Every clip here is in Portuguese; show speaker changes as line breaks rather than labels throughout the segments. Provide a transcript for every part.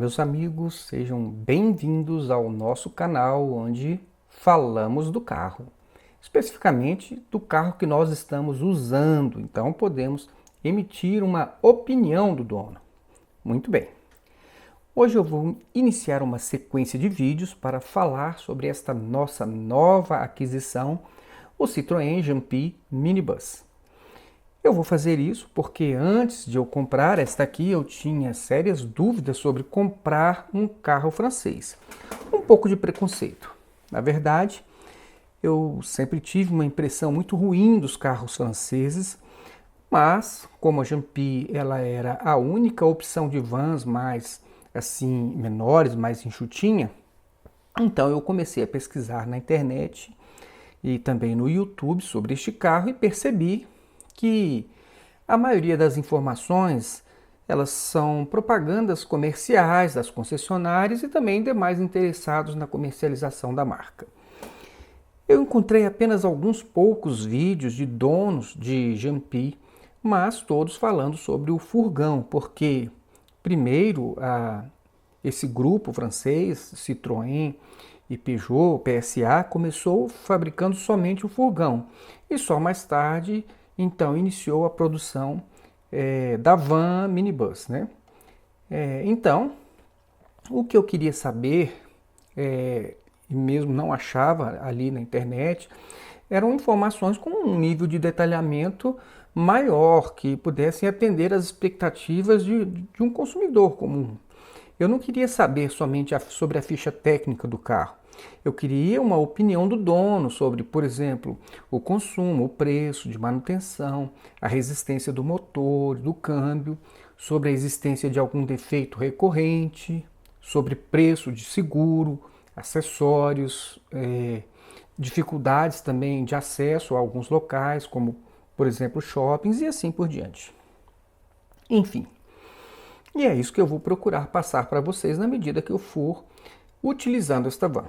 meus amigos, sejam bem-vindos ao nosso canal onde falamos do carro, especificamente do carro que nós estamos usando, então podemos emitir uma opinião do dono. Muito bem, hoje eu vou iniciar uma sequência de vídeos para falar sobre esta nossa nova aquisição, o Citroën Jumpy Minibus. Eu vou fazer isso porque antes de eu comprar esta aqui, eu tinha sérias dúvidas sobre comprar um carro francês. Um pouco de preconceito. Na verdade, eu sempre tive uma impressão muito ruim dos carros franceses, mas como a Jumpy ela era a única opção de vans mais assim menores, mais enxutinha, então eu comecei a pesquisar na internet e também no YouTube sobre este carro e percebi que a maioria das informações elas são propagandas comerciais das concessionárias e também demais interessados na comercialização da marca. Eu encontrei apenas alguns poucos vídeos de donos de Jumpy, mas todos falando sobre o furgão, porque primeiro esse grupo francês, Citroën e Peugeot, PSA, começou fabricando somente o furgão e só mais tarde então iniciou a produção da van minibus, né? Então, o que eu queria saber, e mesmo não achava ali na internet, eram informações com um nível de detalhamento maior, que pudessem atender às expectativas de um consumidor comum. Eu não queria saber somente sobre a ficha técnica do carro. Eu queria uma opinião do dono sobre, por exemplo, o consumo, o preço de manutenção, a resistência do motor, do câmbio, sobre a existência de algum defeito recorrente, sobre preço de seguro, acessórios, dificuldades também de acesso a alguns locais, como, por exemplo, shoppings e assim por diante. Enfim, e é isso que eu vou procurar passar para vocês na medida que eu for utilizando esta van.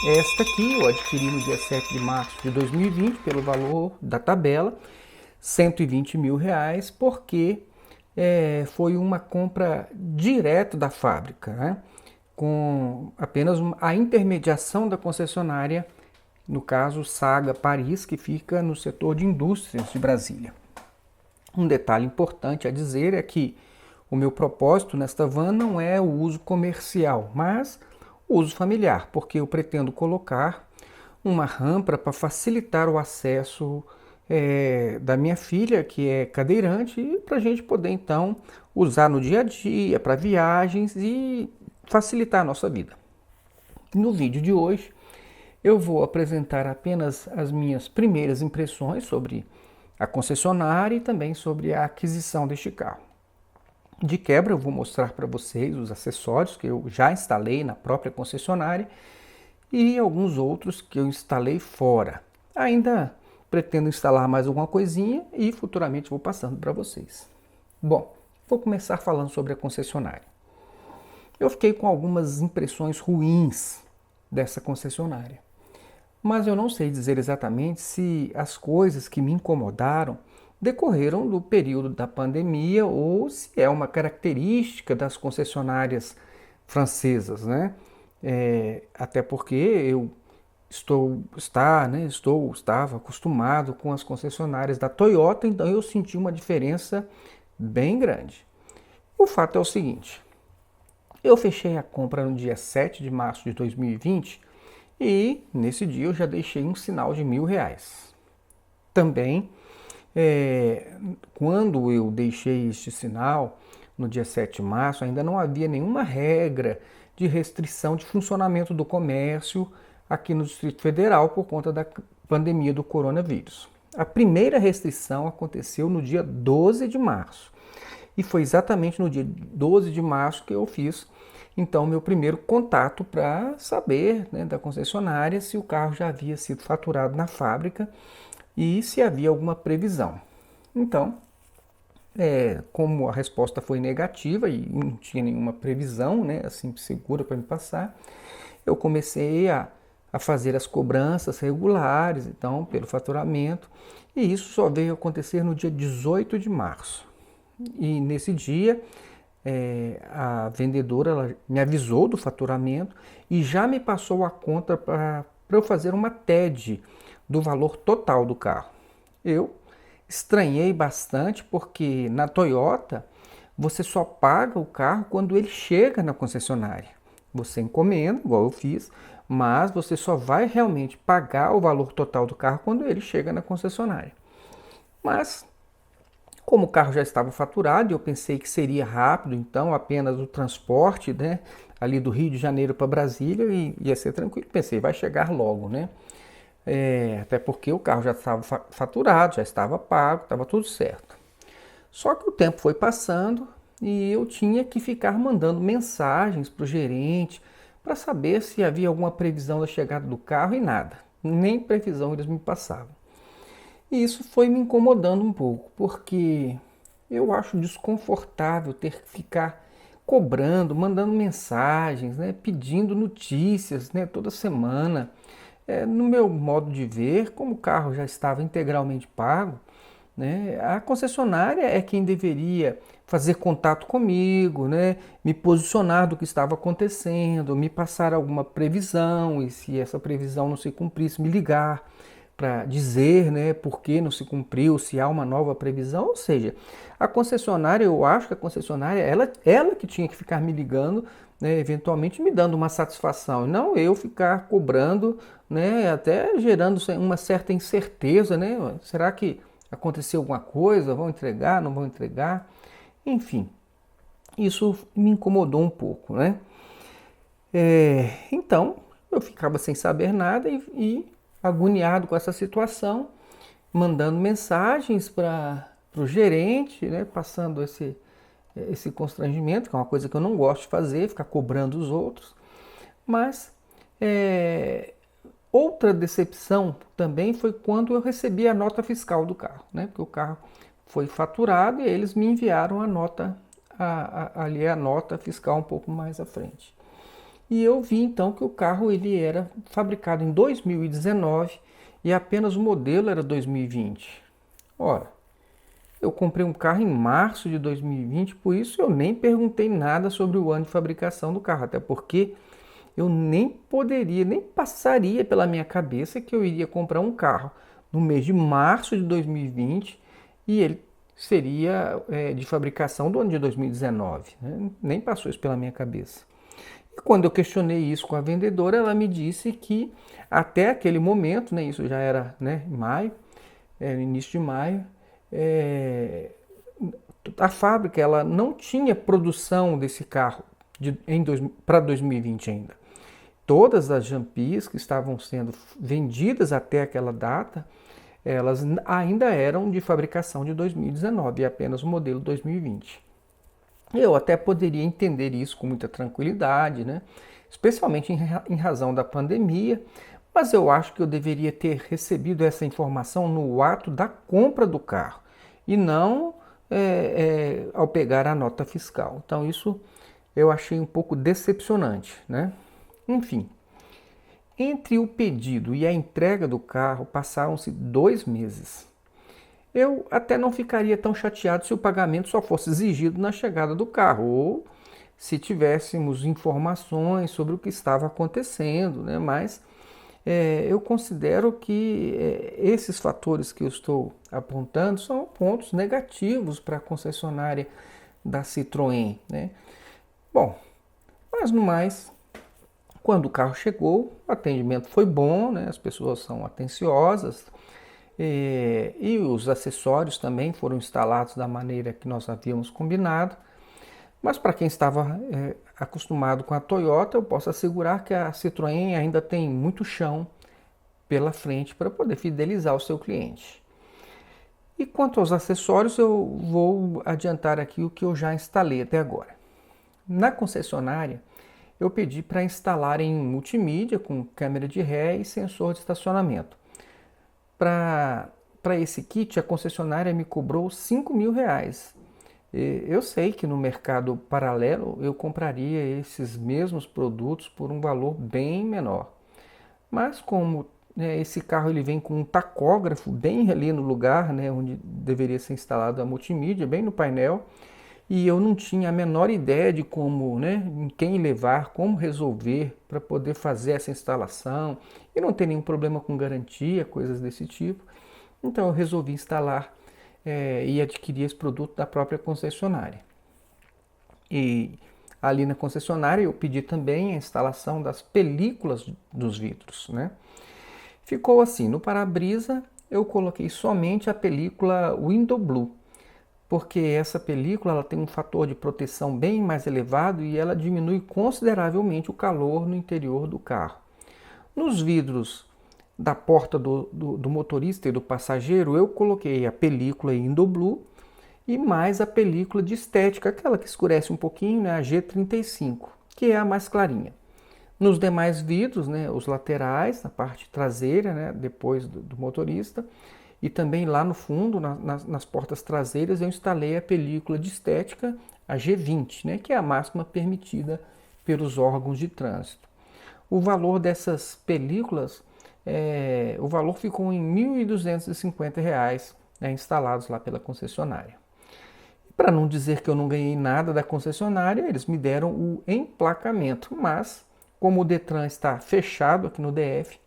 Esta aqui eu adquiri no dia 7 de março de 2020 pelo valor da tabela, R$ 120 mil, porque foi uma compra direto da fábrica, né? Com apenas a intermediação da concessionária, no caso Saga Paris, que fica no setor de indústrias de Brasília. Um detalhe importante a dizer é que o meu propósito nesta van não é o uso comercial, mas o uso familiar, porque eu pretendo colocar uma rampa para facilitar o acesso da minha filha, que é cadeirante, e para a gente poder então usar no dia a dia, para viagens e facilitar a nossa vida. No vídeo de hoje eu vou apresentar apenas as minhas primeiras impressões sobre a concessionária e também sobre a aquisição deste carro. De quebra, eu vou mostrar para vocês os acessórios que eu já instalei na própria concessionária e alguns outros que eu instalei fora. Ainda pretendo instalar mais alguma coisinha e futuramente vou passando para vocês. Bom, vou começar falando sobre a concessionária. Eu fiquei com algumas impressões ruins dessa concessionária, mas eu não sei dizer exatamente se as coisas que me incomodaram decorreram do período da pandemia ou se é uma característica das concessionárias francesas, né? Até porque eu estava acostumado com as concessionárias da Toyota, então eu senti uma diferença bem grande. O fato é o seguinte, eu fechei a compra no dia 7 de março de 2020 e nesse dia eu já deixei um sinal de R$ 1.000. Também, quando eu deixei este sinal, no dia 7 de março, ainda não havia nenhuma regra de restrição de funcionamento do comércio aqui no Distrito Federal por conta da pandemia do coronavírus. A primeira restrição aconteceu no dia 12 de março. E foi exatamente no dia 12 de março que eu fiz, então, meu primeiro contato para saber, né, da concessionária se o carro já havia sido faturado na fábrica e se havia alguma previsão. Então, como a resposta foi negativa e não tinha nenhuma previsão, né, assim, segura para me passar, eu comecei a fazer as cobranças regulares, então, pelo faturamento, e isso só veio acontecer no dia 18 de março. E nesse dia, a vendedora ela me avisou do faturamento e já me passou a conta para eu fazer uma TED do valor total do carro. Eu estranhei bastante porque na Toyota você só paga o carro quando ele chega na concessionária. Você encomenda, igual eu fiz, mas você só vai realmente pagar o valor total do carro quando ele chega na concessionária. Mas, como o carro já estava faturado, eu pensei que seria rápido, então apenas o transporte, né, ali do Rio de Janeiro para Brasília e ia ser tranquilo. Pensei, vai chegar logo, né? Até porque o carro já estava faturado, já estava pago, estava tudo certo. Só que o tempo foi passando e eu tinha que ficar mandando mensagens para o gerente para saber se havia alguma previsão da chegada do carro e nada. Nem previsão eles me passavam. E isso foi me incomodando um pouco, porque eu acho desconfortável ter que ficar cobrando, mandando mensagens, né, pedindo notícias, né, toda semana. No meu modo de ver, como o carro já estava integralmente pago, né, a concessionária é quem deveria fazer contato comigo, né, me posicionar do que estava acontecendo, me passar alguma previsão e se essa previsão não se cumprisse, me ligar para dizer, né, por que não se cumpriu, se há uma nova previsão. Ou seja, a concessionária, eu acho que a concessionária, ela que tinha que ficar me ligando, né, eventualmente me dando uma satisfação, e não eu ficar cobrando, né, até gerando uma certa incerteza, né, será que aconteceu alguma coisa, vão entregar, não vão entregar? Enfim, isso me incomodou um pouco, né? Então, eu ficava sem saber nada e agoniado com essa situação, mandando mensagens para o gerente, né, passando esse constrangimento, que é uma coisa que eu não gosto de fazer, ficar cobrando os outros. Mas outra decepção também foi quando eu recebi a nota fiscal do carro, né, porque o carro foi faturado e eles me enviaram a nota, ali a nota fiscal um pouco mais à frente. E eu vi então que o carro ele era fabricado em 2019 e apenas o modelo era 2020. Ora, eu comprei um carro em março de 2020, por isso eu nem perguntei nada sobre o ano de fabricação do carro, até porque eu nem poderia, nem passaria pela minha cabeça que eu iria comprar um carro no mês de março de 2020 e ele seria de fabricação do ano de 2019. Né? Nem passou isso pela minha cabeça. E quando eu questionei isso com a vendedora, ela me disse que até aquele momento, né, isso já era, né, em maio, início de maio, a fábrica ela não tinha produção desse carro para 2020 ainda. Todas as Jampis que estavam sendo vendidas até aquela data, elas ainda eram de fabricação de 2019 e apenas o modelo 2020. Eu até poderia entender isso com muita tranquilidade, né? Especialmente em razão da pandemia, mas eu acho que eu deveria ter recebido essa informação no ato da compra do carro e não ao pegar a nota fiscal. Então isso eu achei um pouco decepcionante, né? Enfim, entre o pedido e a entrega do carro passaram-se 2 meses. Eu até não ficaria tão chateado se o pagamento só fosse exigido na chegada do carro ou se tivéssemos informações sobre o que estava acontecendo, né? Mas eu considero que esses fatores que eu estou apontando são pontos negativos para a concessionária da Citroën, né? Bom, mas no mais, quando o carro chegou, o atendimento foi bom, né? As pessoas são atenciosas, e os acessórios também foram instalados da maneira que nós havíamos combinado. Mas para quem estava acostumado com a Toyota, eu posso assegurar que a Citroën ainda tem muito chão pela frente para poder fidelizar o seu cliente. E quanto aos acessórios, eu vou adiantar aqui o que eu já instalei até agora. Na concessionária, eu pedi para instalar em multimídia com câmera de ré e sensor de estacionamento. Para esse kit, a concessionária me cobrou R$ 5.000. Eu sei que no mercado paralelo eu compraria esses mesmos produtos por um valor bem menor. Mas como esse carro ele vem com um tacógrafo bem ali no lugar, né, onde deveria ser instalado a multimídia, bem no painel, e eu não tinha a menor ideia de como, né, em quem levar, como resolver para poder fazer essa instalação e não ter nenhum problema com garantia, coisas desse tipo. Então eu resolvi instalar e adquirir esse produto da própria concessionária. E ali na concessionária eu pedi também a instalação das películas dos vidros, né? Ficou assim, no para-brisa eu coloquei somente a película Window Blue, porque essa película ela tem um fator de proteção bem mais elevado e ela diminui consideravelmente o calor no interior do carro. Nos vidros da porta do motorista e do passageiro eu coloquei a película Window Blue e mais a película de estética, aquela que escurece um pouquinho, né, a G35, que é a mais clarinha. Nos demais vidros, né, os laterais, na parte traseira, né, depois do motorista, e também lá no fundo, nas portas traseiras, eu instalei a película de estética, a G20, né, que é a máxima permitida pelos órgãos de trânsito. O valor dessas películas, o valor ficou em R$ 1.250, né, instalados lá pela concessionária. Para não dizer que eu não ganhei nada da concessionária, eles me deram o emplacamento, mas como o Detran está fechado aqui no DF,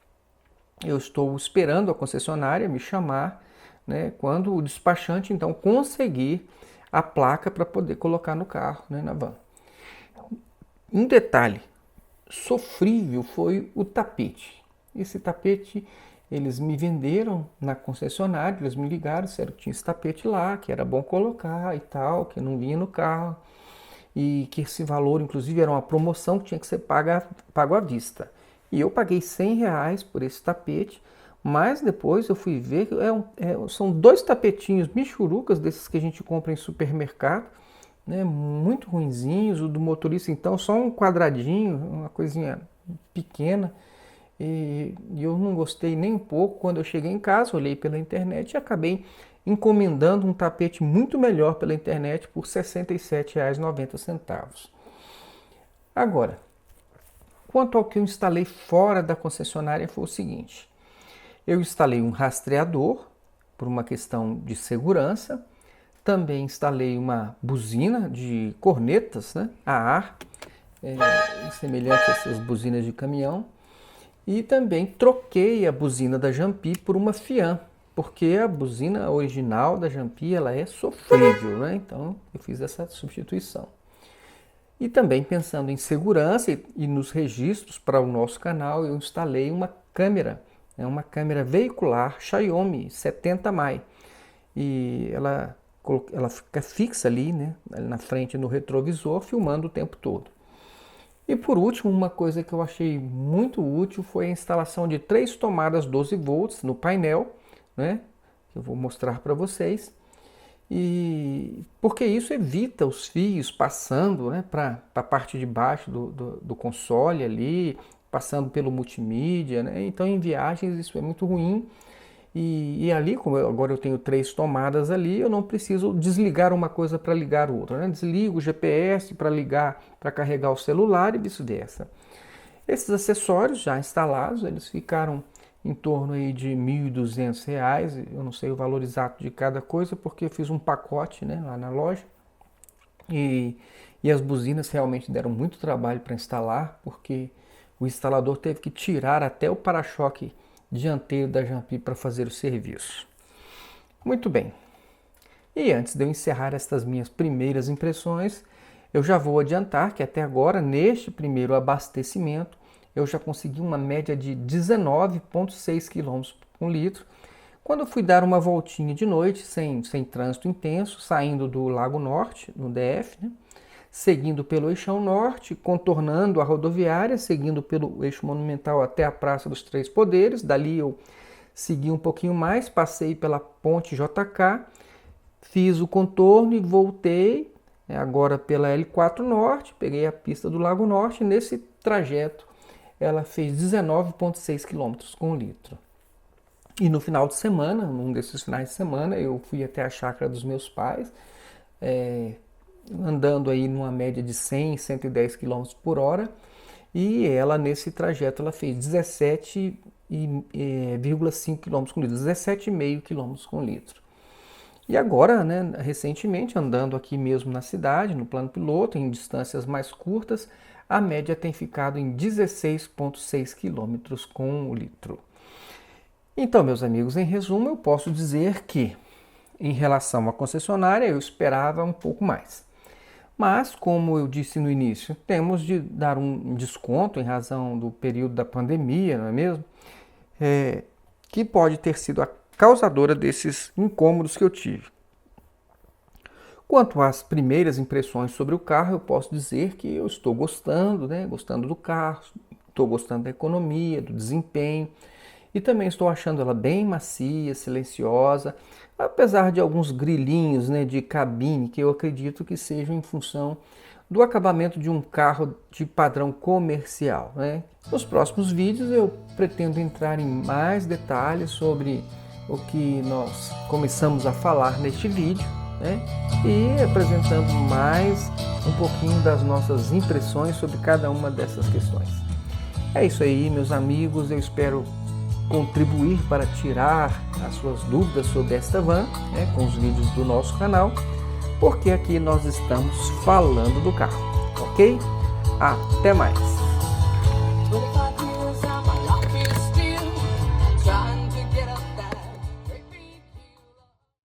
eu estou esperando a concessionária me chamar, né, quando o despachante então conseguir a placa para poder colocar no carro, né, na van. Um detalhe sofrível foi o tapete. Esse tapete eles me venderam na concessionária, eles me ligaram, disseram que tinha esse tapete lá, que era bom colocar e tal, que não vinha no carro, e que esse valor, inclusive, era uma promoção que tinha que ser pago à vista. E eu paguei R$ 100 por esse tapete, mas depois eu fui ver que são dois tapetinhos michurucas, desses que a gente compra em supermercado, né, muito ruinzinhos, o do motorista então só um quadradinho, uma coisinha pequena, e eu não gostei nem um pouco. Quando eu cheguei em casa, olhei pela internet e acabei encomendando um tapete muito melhor pela internet por R$ 67,90. Agora, quanto ao que eu instalei fora da concessionária foi o seguinte: eu instalei um rastreador por uma questão de segurança, também instalei uma buzina de cornetas, né, a ar, semelhante a essas buzinas de caminhão. E também troquei a buzina da Jampi por uma Fian, porque a buzina original da Jampi ela é sofrível, né? Então eu fiz essa substituição. E também pensando em segurança e nos registros para o nosso canal, eu instalei uma câmera, né? Uma câmera veicular Xiaomi 70mai. E ela fica fixa ali, né? Na frente no retrovisor, filmando o tempo todo. E por último, uma coisa que eu achei muito útil foi a instalação de 3 tomadas 12 volts no painel, né? Que eu vou mostrar para vocês. E porque isso evita os fios passando, né, para a parte de baixo do console ali, passando pelo multimídia, né? Então em viagens isso é muito ruim. E ali, como agora eu tenho 3 tomadas ali, eu não preciso desligar uma coisa para ligar outra, né? Desligo o GPS para ligar, para carregar o celular e vice-versa. Esses acessórios já instalados, eles ficaram em torno aí de R$ 1.200, eu não sei o valor exato de cada coisa, porque eu fiz um pacote, né, lá na loja. E as buzinas realmente deram muito trabalho para instalar, porque o instalador teve que tirar até o para-choque dianteiro da Jampi para fazer o serviço. Muito bem. E antes de eu encerrar estas minhas primeiras impressões, eu já vou adiantar que até agora, neste primeiro abastecimento, eu já consegui uma média de 19,6 km por litro. Quando eu fui dar uma voltinha de noite, sem trânsito intenso, saindo do Lago Norte, no DF, né? Seguindo pelo Eixão Norte, contornando a rodoviária, seguindo pelo Eixo Monumental até a Praça dos Três Poderes. Dali eu segui um pouquinho mais, passei pela Ponte JK, fiz o contorno e voltei, agora pela L4 Norte, peguei a pista do Lago Norte. Nesse trajeto ela fez 19,6 km com litro. E no final de semana, num desses finais de semana, eu fui até a chácara dos meus pais, andando aí numa média de 100, 110 km por hora, e ela nesse trajeto ela fez 17,5 km com litro, 17,5 km com litro. E agora, né, recentemente, andando aqui mesmo na cidade, no plano piloto, em distâncias mais curtas, a média tem ficado em 16,6 km com o litro. Então, meus amigos, em resumo, eu posso dizer que, em relação à concessionária, eu esperava um pouco mais. Mas, como eu disse no início, temos de dar um desconto em razão do período da pandemia, não é mesmo? Que pode ter sido a causadora desses incômodos que eu tive. Quanto às primeiras impressões sobre o carro, eu posso dizer que eu estou gostando, né? Gostando do carro, estou gostando da economia, do desempenho e também estou achando ela bem macia, silenciosa, apesar de alguns grilinhos, né, de cabine que eu acredito que sejam em função do acabamento de um carro de padrão comercial, né? Nos próximos vídeos eu pretendo entrar em mais detalhes sobre o que nós começamos a falar neste vídeo, né? E apresentando mais um pouquinho das nossas impressões sobre cada uma dessas questões. É isso aí, meus amigos, eu espero contribuir para tirar as suas dúvidas sobre esta van, né, com os vídeos do nosso canal, porque aqui nós estamos falando do carro, ok? Até mais!